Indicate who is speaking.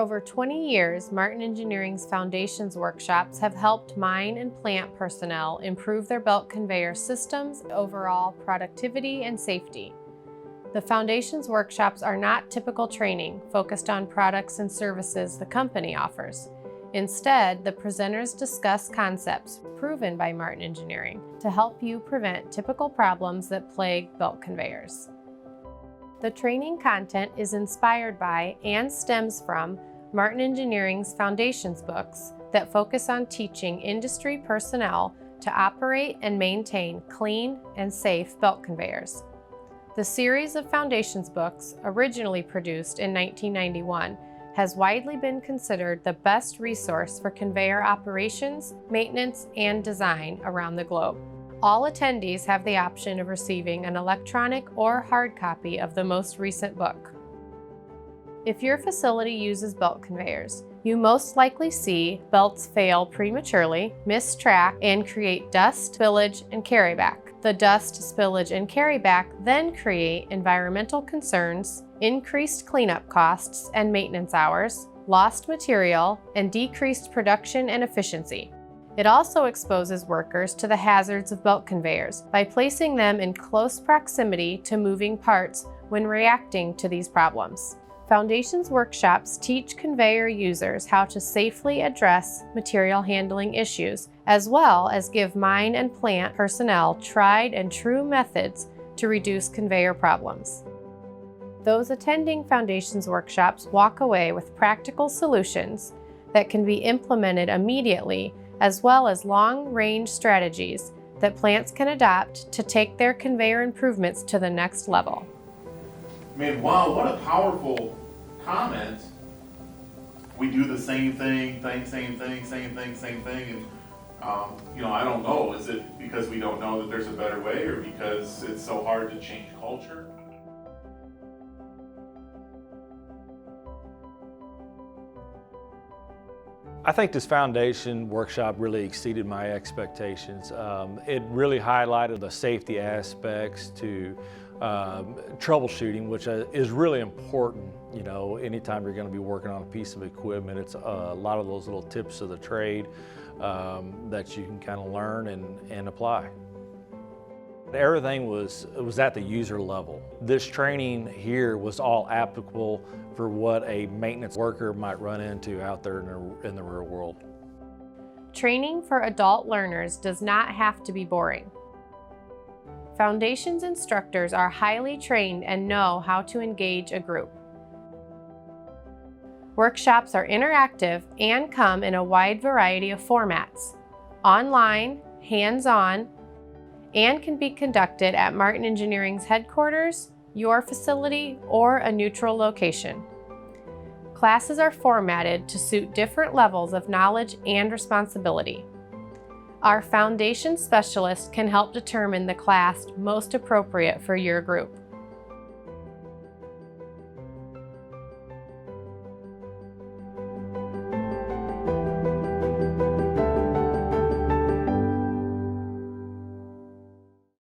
Speaker 1: over 20 years, Martin Engineering's foundations workshops have helped mine and plant personnel improve their belt conveyor systems, overall productivity, and safety. The foundations workshops are not typical training focused on products and services the company offers. Instead, the presenters discuss concepts proven by Martin Engineering to help you prevent typical problems that plague belt conveyors. The training content is inspired by and stems from Martin Engineering's foundations books that focus on teaching industry personnel to operate and maintain clean and safe belt conveyors. The series of foundations books, originally produced in 1991, has widely been considered the best resource for conveyor operations, maintenance, and design around the globe. All attendees have the option of receiving an electronic or hard copy of the most recent book. If your facility uses belt conveyors, you most likely see belts fail prematurely, miss track, and create dust, spillage, and carryback. The dust, spillage, and carryback then create environmental concerns, increased cleanup costs and maintenance hours, lost material, and decreased production and efficiency. It also exposes workers to the hazards of belt conveyors by placing them in close proximity to moving parts when reacting to these problems. Foundations workshops teach conveyor users how to safely address material handling issues, as well as give mine and plant personnel tried and true methods to reduce conveyor problems. Those attending foundations workshops walk away with practical solutions that can be implemented immediately, as well as long-range strategies that plants can adopt to take their conveyor improvements to the next level.
Speaker 2: I mean, wow, what a powerful comment. We do the same thing, same thing, and I don't know, is it because we don't know that there's a better way, or because it's so hard to change culture?
Speaker 3: I think this foundation workshop really exceeded my expectations. It really highlighted the safety aspects to troubleshooting, which is really important. Anytime you're going to be working on a piece of equipment, it's a lot of those little tips of the trade that you can kind of learn and apply. Everything was at the user level. This training here was all applicable for what a maintenance worker might run into out there in the real world.
Speaker 1: Training for adult learners does not have to be boring. Foundations instructors are highly trained and know how to engage a group. Workshops are interactive and come in a wide variety of formats: online, hands-on, and can be conducted at Martin Engineering's headquarters, your facility, or a neutral location. Classes are formatted to suit different levels of knowledge and responsibility. Our foundation specialist can help determine the class most appropriate for your group.